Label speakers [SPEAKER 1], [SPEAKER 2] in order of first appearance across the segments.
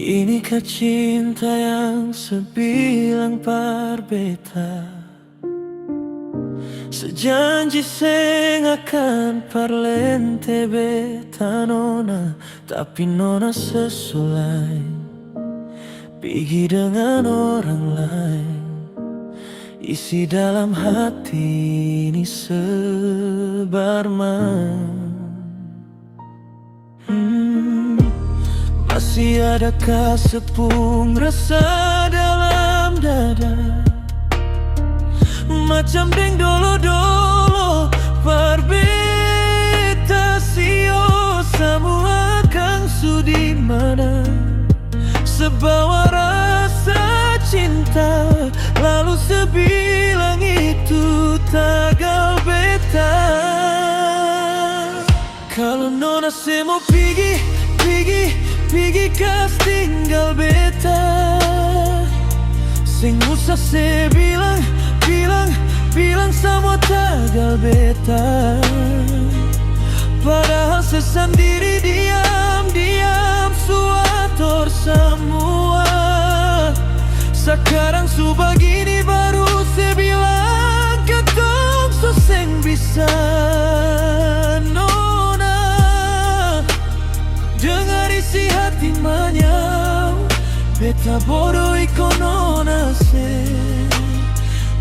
[SPEAKER 1] Inikah cinta yang sebilang parbeta, sejanji sing akan parlente beta nona, tapi nona sesulai pergi dengan orang lain. Isi dalam hati ini sebarman. Masih adakah sepung rasa dalam dada, macam deng dolo-dolo parbeta sio semua kang sudi mana, sebawa rasa cinta lalu sebilang itu tagal beta. Kalau nona se mau Pigi kas tinggal beta, sing usah se bilang semua tagal beta. Padahal sesendiri diam suator semua. Sekarang su begini baru se bilang ketong so seng bisa. Beta bodoh iko nona se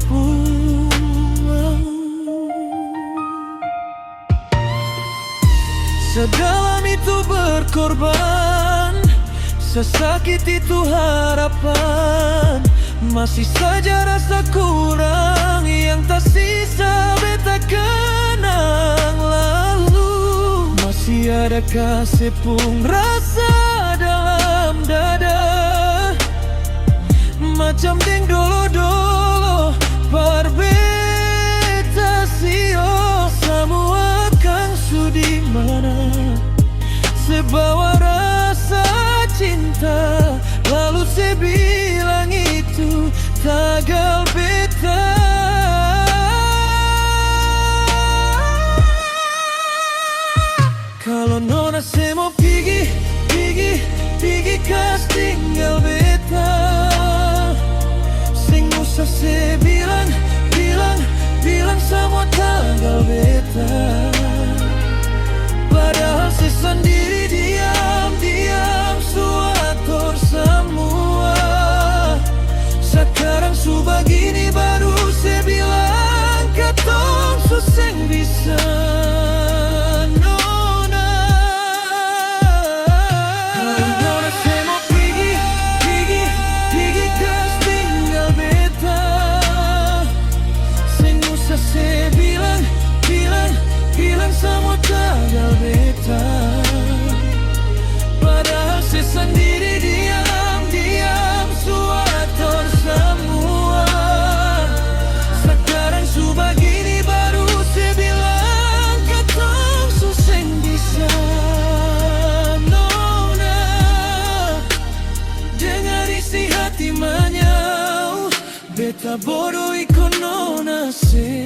[SPEAKER 1] pulang. Sedalam itu berkorban, sesakit itu harapan, masih saja rasa kurang yang tak sisa beta kenang lalu. Masih adakah sepung rasa dalam dada, macam deng dolo-dolo parbeta sio semua kang sudi mana, sebawa rasa cinta lalu sebilang itu tagal beta. Kalau nona se mau pergi kas tinggal beta, se bilang semua tagal beta. Padahal sendiri diam suator semua. Sekarang su begini baru se bilang ketong su seng bisa. Semua tagal beta. Padahal sendiri diam suator semua. Sekarang su begini baru se bilang ketong su seng bisa. Nona, dengar isi hati manyau, beta bodoh iko nona se